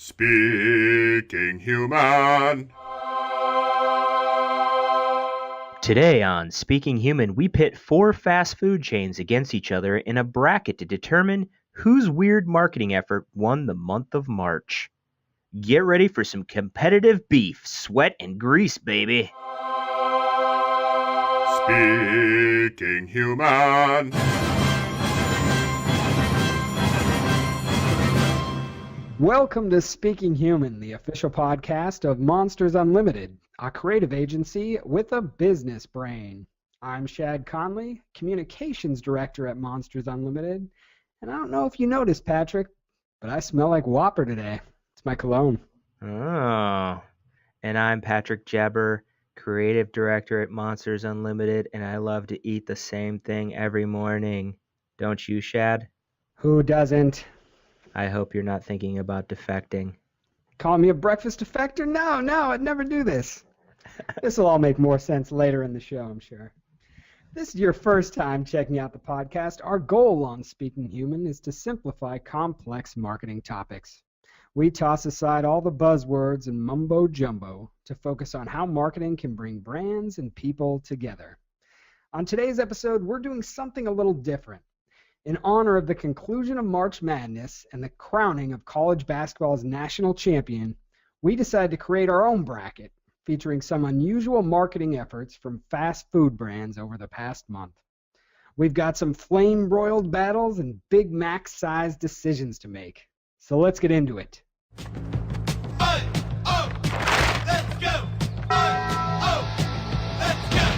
Speaking Human. Today on Speaking Human, we pit 4 fast food chains against each other in a bracket to determine whose weird marketing effort won the month of March. Get ready for some competitive beef, sweat, and grease, baby. Speaking Human. Welcome to Speaking Human, the official podcast of Monsters Unlimited, a creative agency with a business brain. I'm Shad Conley, Communications Director at Monsters Unlimited, and I don't know if you noticed, Patrick, but I smell like Whopper today. It's my cologne. Oh, and I'm Patrick Jabber, Creative Director at Monsters Unlimited, and I love to eat the same thing every morning. Don't you, Shad? Who doesn't? I hope you're not thinking about defecting. Call me a breakfast defector? No, I'd never do this. This will all make more sense later in the show, I'm sure. If this is your first time checking out the podcast, our goal on Speaking Human is to simplify complex marketing topics. We toss aside all the buzzwords and mumbo-jumbo to focus on how marketing can bring brands and people together. On today's episode, we're doing something a little different. In honor of the conclusion of March Madness and the crowning of college basketball's national champion, we decided to create our own bracket featuring some unusual marketing efforts from fast food brands over the past month. We've got some flame-broiled battles and Big Mac-sized decisions to make. So let's get into it. Let's go! Let's go!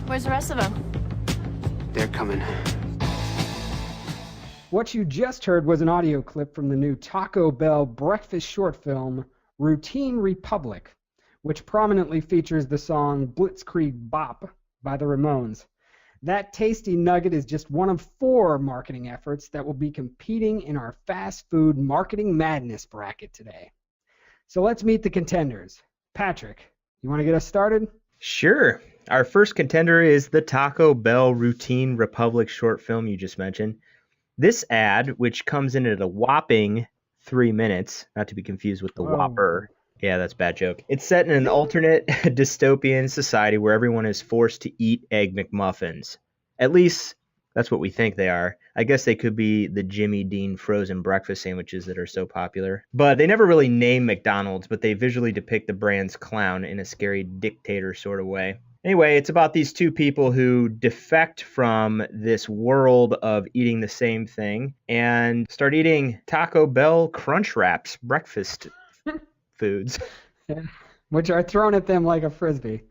Where's the rest of them? They're coming. What you just heard was an audio clip from the new Taco Bell breakfast short film, Routine Republic, which prominently features the song Blitzkrieg Bop by the Ramones. That tasty nugget is just one of 4 marketing efforts that will be competing in our fast food marketing madness bracket today. So let's meet the contenders. Patrick, you want to get us started? Sure. Our first contender is the Taco Bell Routine Republic short film you just mentioned. This ad, which comes in at a whopping 3 minutes, not to be confused with the Whopper. Yeah, that's a bad joke. It's set in an alternate dystopian society where everyone is forced to eat Egg McMuffins. At least that's what we think they are. I guess they could be the Jimmy Dean frozen breakfast sandwiches that are so popular. But they never really name McDonald's, but they visually depict the brand's clown in a scary dictator sort of way. Anyway, it's about these 2 people who defect from this world of eating the same thing and start eating Taco Bell Crunch Wraps, breakfast foods. Yeah. Which are thrown at them like a frisbee.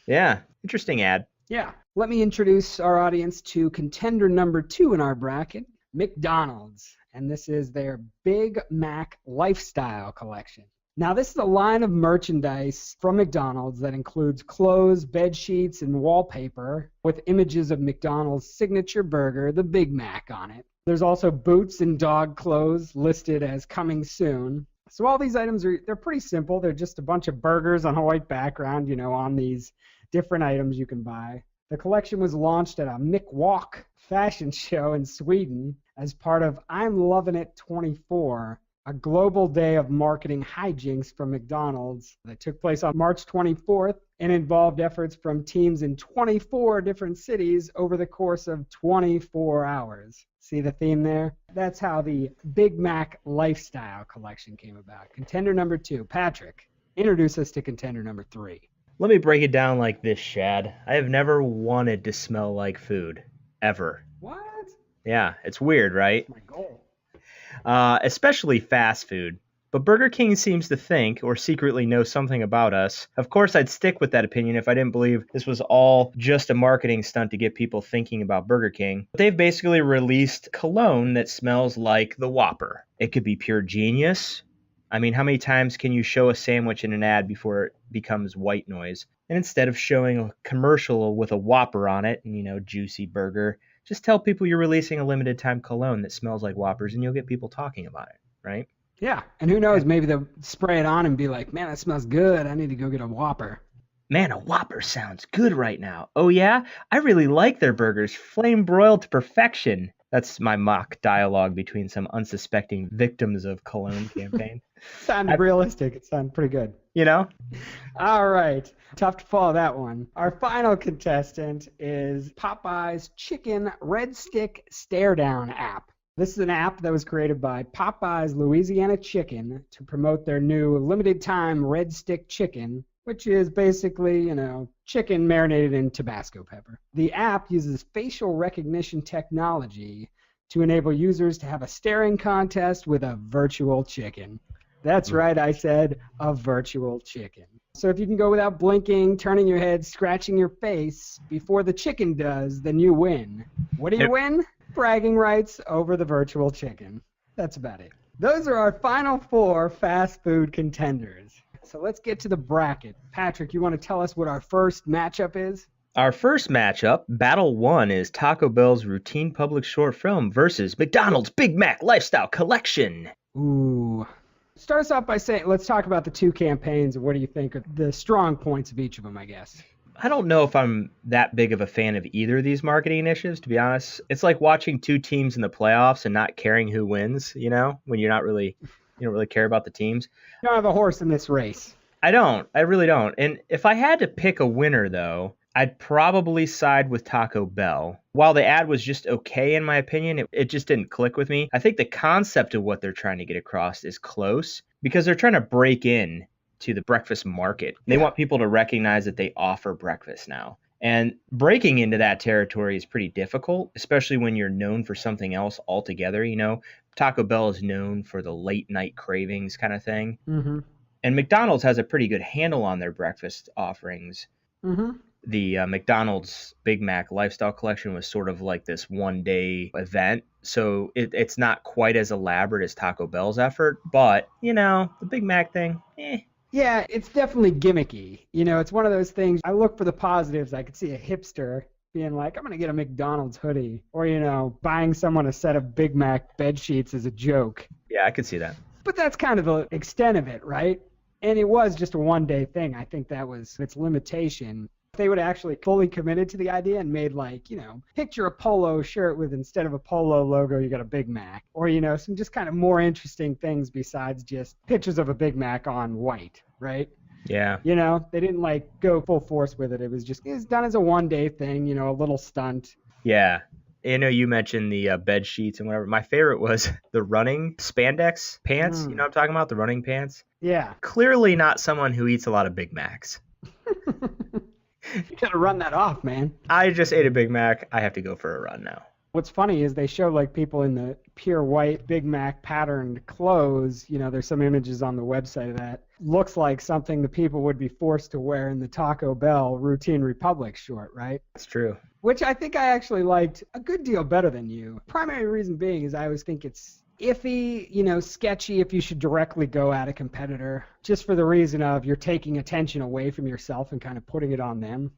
Yeah, interesting ad. Yeah. Let me introduce our audience to contender number 2 in our bracket, McDonald's. And this is their Big Mac Lifestyle Collection. Now, this is a line of merchandise from McDonald's that includes clothes, bed sheets, and wallpaper with images of McDonald's signature burger, the Big Mac, on it. There's also boots and dog clothes listed as coming soon. So all these items they're pretty simple. They're just a bunch of burgers on a white background, on these different items you can buy. The collection was launched at a McWalk fashion show in Sweden as part of I'm Lovin' It 24, a global day of marketing hijinks from McDonald's that took place on March 24th and involved efforts from teams in 24 different cities over the course of 24 hours. See the theme there? That's how the Big Mac Lifestyle Collection came about. Contender number 2, Patrick, introduce us to contender number 3. Let me break it down like this, Shad. I have never wanted to smell like food. Ever. What? Yeah, it's weird, right? That's my goal. Especially fast food. But Burger King seems to think, or secretly know something about us. Of course, I'd stick with that opinion if I didn't believe this was all just a marketing stunt to get people thinking about Burger King. But they've basically released cologne that smells like the Whopper. It could be pure genius. I mean, how many times can you show a sandwich in an ad before it becomes white noise? And instead of showing a commercial with a Whopper on it, and, juicy burger, just tell people you're releasing a limited time cologne that smells like Whoppers and you'll get people talking about it, right? Yeah, and who knows, maybe they'll spray it on and be like, man, that smells good. I need to go get a Whopper. Man, a Whopper sounds good right now. Oh yeah? I really like their burgers, flame broiled to perfection. That's my mock dialogue between some unsuspecting victims of Cologne campaign. Sounded realistic. It sounded pretty good. You know? All right. Tough to follow that one. Our final contestant is Popeye's Chicken Red Stick Stare Down app. This is an app that was created by Popeye's Louisiana Chicken to promote their new limited time Red Stick Chicken, which is basically, chicken marinated in Tabasco pepper. The app uses facial recognition technology to enable users to have a staring contest with a virtual chicken. That's right, I said a virtual chicken. So if you can go without blinking, turning your head, scratching your face before the chicken does, then you win. What do you win? Bragging rights over the virtual chicken. That's about it. Those are our final 4 fast food contenders. So let's get to the bracket. Patrick, you want to tell us what our first matchup is? Our first matchup, Battle 1, is Taco Bell's routine public short film versus McDonald's Big Mac Lifestyle Collection. Ooh. Start us off by saying, let's talk about the 2 campaigns and what do you think are the strong points of each of them, I guess. I don't know if I'm that big of a fan of either of these marketing initiatives, to be honest. It's like watching 2 teams in the playoffs and not caring who wins, when you don't really care about the teams. You don't have a horse in this race. I don't. I really don't. And if I had to pick a winner, though, I'd probably side with Taco Bell. While the ad was just okay, in my opinion, it just didn't click with me. I think the concept of what they're trying to get across is close because they're trying to break in to the breakfast market. They want people to recognize that they offer breakfast now. And breaking into that territory is pretty difficult, especially when you're known for something else altogether. Taco Bell is known for the late night cravings kind of thing. Mm-hmm. And McDonald's has a pretty good handle on their breakfast offerings. Mm-hmm. The McDonald's Big Mac Lifestyle Collection was sort of like this one-day event. So it's not quite as elaborate as Taco Bell's effort. But, the Big Mac thing, Yeah, it's definitely gimmicky. It's one of those things. I look for the positives. I could see a hipster being like, I'm going to get a McDonald's hoodie. Or, buying someone a set of Big Mac bed sheets as a joke. Yeah, I could see that. But that's kind of the extent of it, right? And it was just a one-day thing. I think that was its limitation. If they would have actually fully committed to the idea and made picture a polo shirt with instead of a polo logo, you got a Big Mac. Or, some just kind of more interesting things besides just pictures of a Big Mac on white, right? Yeah. They didn't go full force with it. It was done as a one-day thing, a little stunt. Yeah. You mentioned the bed sheets and whatever. My favorite was the running spandex pants. You know what I'm talking about? The running pants. Yeah. Clearly not someone who eats a lot of Big Macs. You gotta run that off, man. I just ate a Big Mac. I have to go for a run now. What's funny is they show people in the pure white Big Mac patterned clothes. There's some images on the website of that. Looks like something the people would be forced to wear in the Taco Bell Routine Republic short, right? That's true. Which I think I actually liked a good deal better than you. Primary reason being is I always think it's iffy, sketchy if you should directly go at a competitor, just for the reason of you're taking attention away from yourself and kind of putting it on them,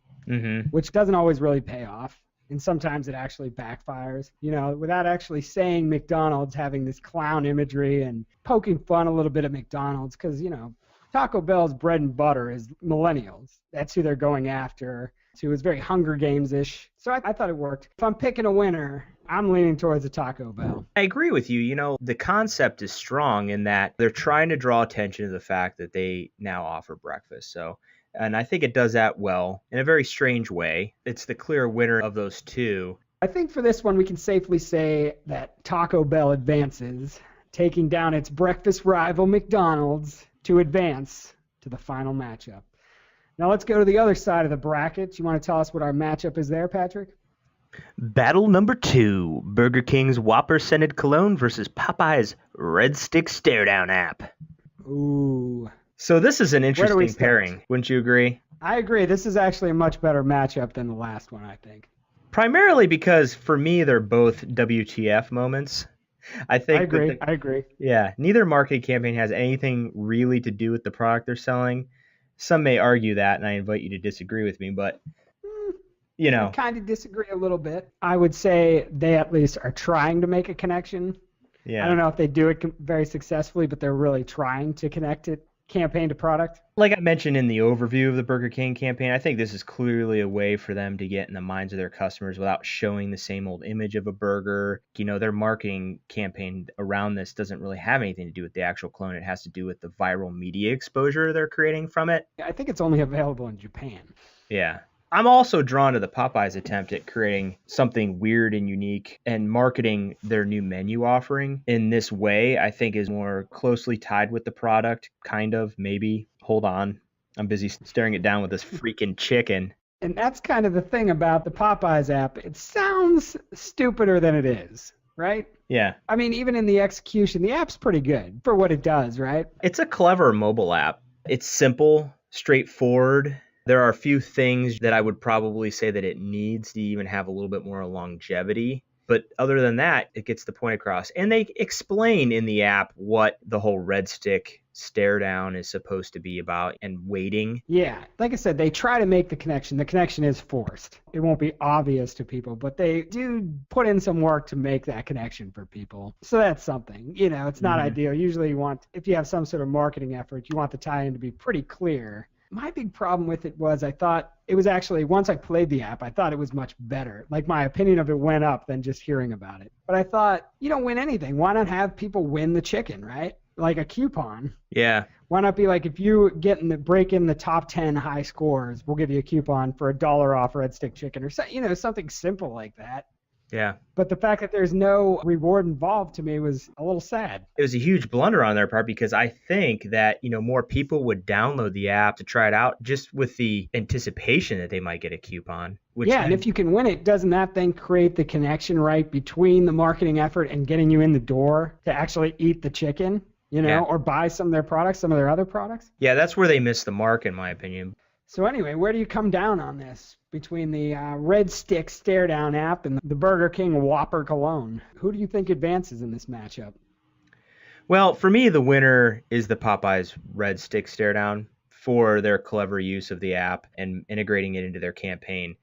which doesn't always really pay off. And sometimes it actually backfires, without actually saying McDonald's, having this clown imagery and poking fun a little bit at McDonald's because, Taco Bell's bread and butter is millennials. That's who they're going after. So it was very Hunger Games-ish. So I thought it worked. If I'm picking a winner, I'm leaning towards a Taco Bell. I agree with you. The concept is strong in that they're trying to draw attention to the fact that they now offer breakfast. And I think it does that well in a very strange way. It's the clear winner of those 2. I think for this one, we can safely say that Taco Bell advances, taking down its breakfast rival McDonald's to advance to the final matchup. Now let's go to the other side of the bracket. You want to tell us what our matchup is there, Patrick? Battle number 2, Burger King's Whopper Scented Cologne versus Popeye's Red Stick Stare Down app. Ooh. So this is an interesting pairing, wouldn't you agree? I agree. This is actually a much better matchup than the last one, I think. Primarily because, for me, they're both WTF moments. I agree. Yeah, neither marketing campaign has anything really to do with the product they're selling. Some may argue that, and I invite you to disagree with me, but, I kind of disagree a little bit. I would say they at least are trying to make a connection. Yeah. I don't know if they do it very successfully, but they're really trying to connect it campaign to product. Like I mentioned in the overview of the Burger King campaign, I think this is clearly a way for them to get in the minds of their customers without showing the same old image of a burger. You know, their marketing campaign around this doesn't really have anything to do with the actual clone. It has to do with the viral media exposure they're creating from it. I think it's only available in Japan. Yeah. I'm also drawn to the Popeyes attempt at creating something weird and unique and marketing their new menu offering in this way. I think is more closely tied with the product, kind of, maybe. Hold on. I'm busy staring it down with this freaking chicken. And that's kind of the thing about the Popeyes app. It sounds stupider than it is, right? Yeah. I mean, even in the execution, the app's pretty good for what it does, right? It's a clever mobile app. It's simple, straightforward. There are a few things that I would probably say that it needs to even have a little bit more longevity. But other than that, it gets the point across. And they explain in the app what the whole red stick stare down is supposed to be about and waiting. Yeah, like I said, they try to make the connection. The connection is forced. It won't be obvious to people, but they do put in some work to make that connection for people. So that's something. You know, it's not ideal. Usually you want, if you have some sort of marketing effort, you want the tie-in to be pretty clear. My big problem with it was I thought it was actually, once I played the app, I thought it was much better. Like my opinion of it went up than just hearing about it. But I thought, you don't win anything. Why not have people win the chicken, right? Like a coupon. Yeah. Why not be like, if you break in the top 10 high scores, we'll give you a coupon for $1 off red stick chicken or something simple like that. Yeah. But the fact that there's no reward involved to me was a little sad. It was a huge blunder on their part because I think that, more people would download the app to try it out just with the anticipation that they might get a coupon. And if you can win it, doesn't that then create the connection right between the marketing effort and getting you in the door to actually eat the chicken, or buy some of their products, some of their other products? Yeah, that's where they missed the mark, in my opinion. So anyway, where do you come down on this between the Red Stick Stare Down app and the Burger King Whopper Cologne? Who do you think advances in this matchup? Well, for me, the winner is the Popeyes Red Stick Stare Down for their clever use of the app and integrating it into their campaign.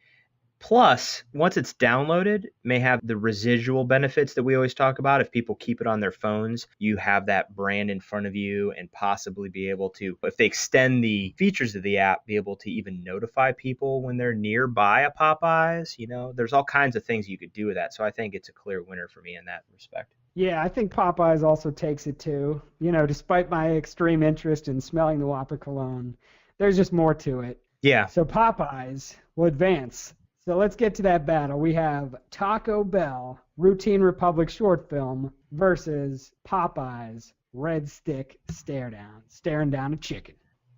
Plus, once it's downloaded, may have the residual benefits that we always talk about. If people keep it on their phones, you have that brand in front of you and possibly be able to, if they extend the features of the app, be able to even notify people when they're nearby a Popeyes. There's all kinds of things you could do with that. So I think it's a clear winner for me in that respect. Yeah, I think Popeyes also takes it too. Despite my extreme interest in smelling the Whopper Cologne, there's just more to it. Yeah. So Popeyes will advance. So let's get to that battle. We have Taco Bell Routine Republic short film versus Popeyes Red Stick staring down a chicken.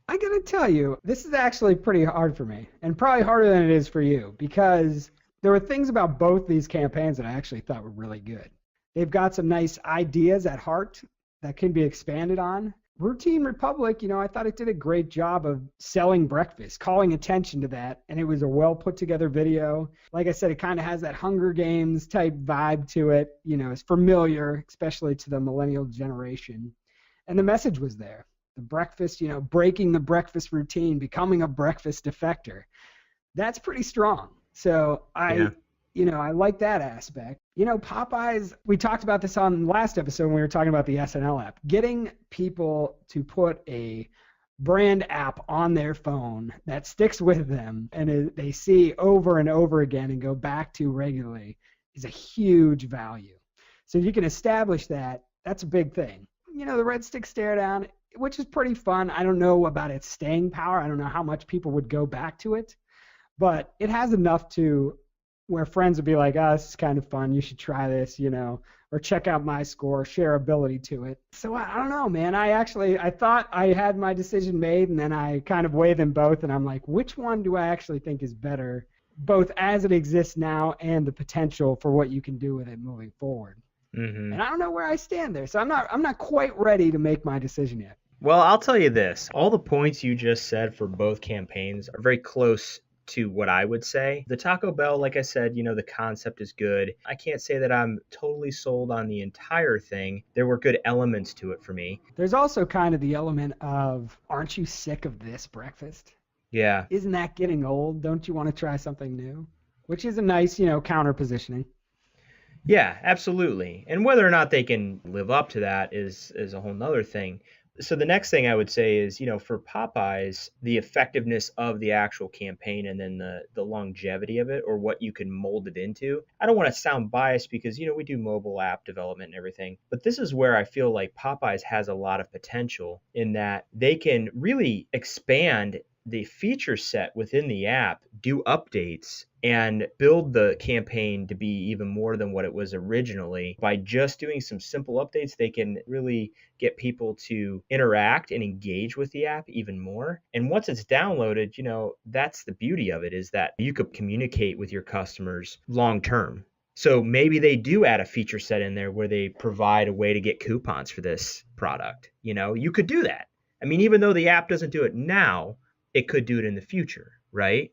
I gotta tell you, this is actually pretty hard for me, and probably harder than it is for you, because there were things about both these campaigns that I actually thought were really good. They've got some nice ideas at heart that can be expanded on. Routine Republic, I thought it did a great job of selling breakfast, calling attention to that, and it was a well put together video. Like I said, it kind of has that Hunger Games type vibe to it. It's familiar, especially to the millennial generation. And the message was there. The breakfast, breaking the breakfast routine, becoming a breakfast defector. That's pretty strong. So I like that aspect. Popeyes, we talked about this on last episode when we were talking about the SNL app. Getting people to put a brand app on their phone that sticks with them and they see over and over again and go back to regularly is a huge value. So if you can establish that, that's a big thing. The Red Stick Stare Down, which is pretty fun. I don't know about its staying power. I don't know how much people would go back to it. But it has enough to where friends would be like, this is kind of fun, you should try this, or check out my score, shareability to it. So I don't know, man. I thought I had my decision made, and then I kind of weigh them both, and I'm like, which one do I actually think is better, both as it exists now and the potential for what you can do with it moving forward? Mm-hmm. And I don't know where I stand there, so I'm not quite ready to make my decision yet. Well, I'll tell you this. All the points you just said for both campaigns are very close to what I would say. The Taco Bell, like I said, the concept is good. I can't say that I'm totally sold on the entire thing. There were good elements to it for me. There's also kind of the element of, aren't you sick of this breakfast? Yeah. Isn't that getting old? Don't you want to try something new? Which is a nice, counter positioning. Yeah, absolutely. And whether or not they can live up to that is a whole nother thing. So the next thing I would say is, for Popeyes, the effectiveness of the actual campaign and then the longevity of it or what you can mold it into. I don't want to sound biased because, we do mobile app development and everything, but this is where I feel like Popeyes has a lot of potential in that they can really expand the feature set within the app, do updates, and build the campaign to be even more than what it was originally. By just doing some simple updates, they can really get people to interact and engage with the app even more. And once it's downloaded, that's the beauty of it, is that you could communicate with your customers long term. So maybe they do add a feature set in there where they provide a way to get coupons for this product. You could do that. I mean, even though the app doesn't do it now, it could do it in the future, right?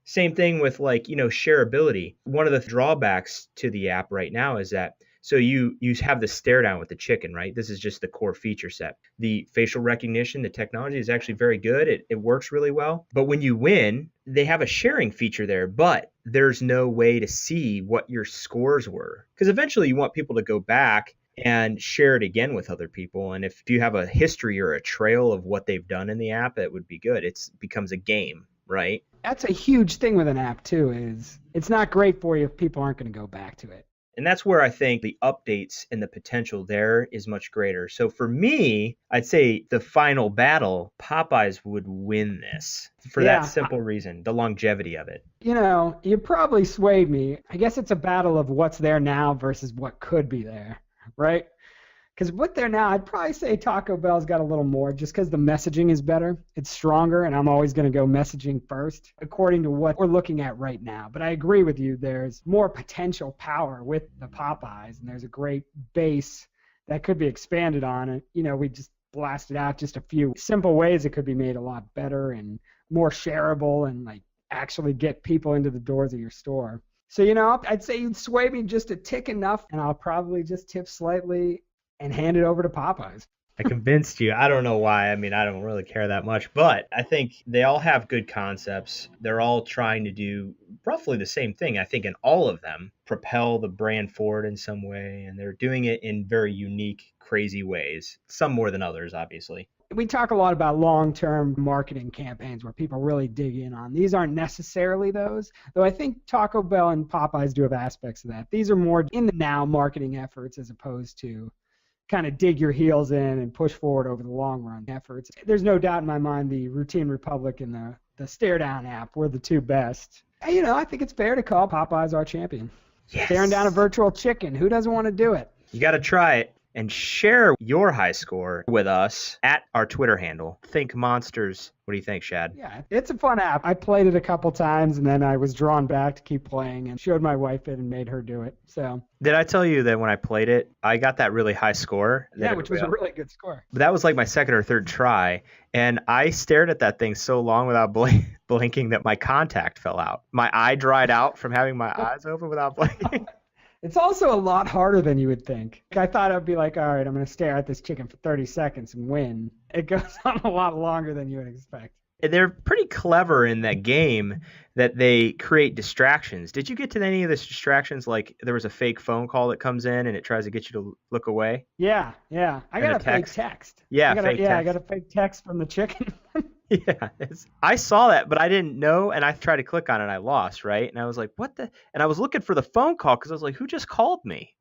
Same thing with shareability. One of the drawbacks to the app right now is that so you have the stare down with the chicken, right? This is just the core feature set. The facial recognition, the technology is actually very good. It works really well. But when you win, they have a sharing feature there, but there's no way to see what your scores were. Because eventually you want people to go back and share it again with other people. And if you have a history or a trail of what they've done in the app, it would be good. It becomes a game, right? That's a huge thing with an app too, is it's not great for you if people aren't going to go back to it. And that's where I think the updates and the potential there is much greater. So for me, I'd say the final battle, Popeyes would win this for that simple reason, the longevity of it. You probably swayed me. I guess it's a battle of what's there now versus what could be there, right? Because what they're now, I'd probably say Taco Bell's got a little more just because the messaging is better. It's stronger, and I'm always going to go messaging first according to what we're looking at right now. But I agree with you. There's more potential power with the Popeyes, and there's a great base that could be expanded on. And, we just blasted out just a few simple ways it could be made a lot better and more shareable and, actually get people into the doors of your store. So, I'd say you'd sway me just a tick enough, and I'll probably just tip slightly and hand it over to Popeyes. I convinced you. I don't know why. I mean, I don't really care that much, but I think they all have good concepts. They're all trying to do roughly the same thing. I think in all of them, propel the brand forward in some way, and they're doing it in very unique, crazy ways. Some more than others, obviously. We talk a lot about long-term marketing campaigns where people really dig in on. These aren't necessarily those, though I think Taco Bell and Popeyes do have aspects of that. These are more in the now marketing efforts as opposed to kind of dig your heels in and push forward over the long run efforts. There's no doubt in my mind the Routine Republic and the Stare Down app were the two best. I think it's fair to call Popeyes our champion. Yes. Staring down a virtual chicken. Who doesn't want to do it? You got to try it. And share your high score with us at our Twitter handle, Think Monsters. What do you think, Shad? Yeah, it's a fun app. I played it a couple times, and then I was drawn back to keep playing and showed my wife it and made her do it. So. Did I tell you that when I played it, I got that really high score? Yeah, which was a really good score. But that was like my second or third try, and I stared at that thing so long without blinking that my contact fell out. My eye dried out from having my eyes open without blinking. It's also a lot harder than you would think. I thought it would be like, all right, I'm going to stare at this chicken for 30 seconds and win. It goes on a lot longer than you would expect. They're pretty clever in that game that they create distractions. Did you get to any of the distractions? Like there was a fake phone call that comes in and it tries to get you to look away? Yeah. I got a fake text. Yeah, I got a fake text from the chicken. Yeah, I saw that, but I didn't know, and I tried to click on it, and I lost, right? And I was like, what the? And I was looking for the phone call because I was like, who just called me?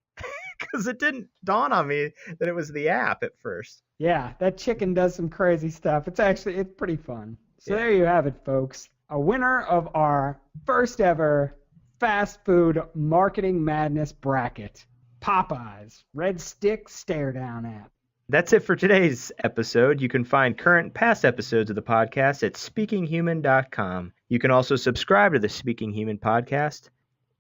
Because it didn't dawn on me that it was the app at first. Yeah, that chicken does some crazy stuff. It's pretty fun. So There you have it, folks. A winner of our first ever fast food marketing madness bracket, Popeyes Red Stick Stare Down app. That's it for today's episode. You can find current and past episodes of the podcast at speakinghuman.com. You can also subscribe to the Speaking Human podcast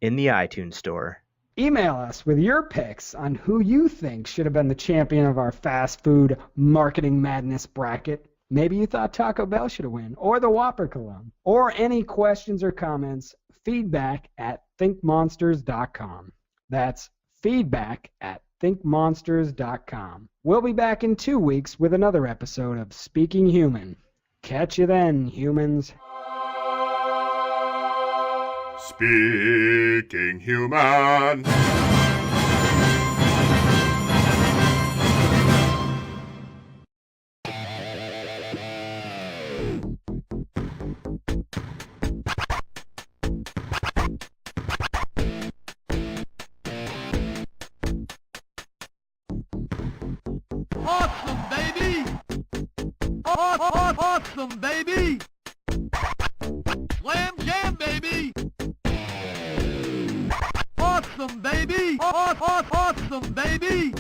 in the iTunes store. Email us with your picks on who you think should have been the champion of our fast food marketing madness bracket. Maybe you thought Taco Bell should have won, or the Whopper Cologne, or any questions or comments, feedback at thinkmonsters.com. That's feedback at thinkmonsters.com. We'll be back in 2 weeks with another episode of Speaking Human. Catch you then, humans. Speaking human. Awesome, baby! Awesome, baby! Slam jam, baby! Awesome, baby! Awesome, baby!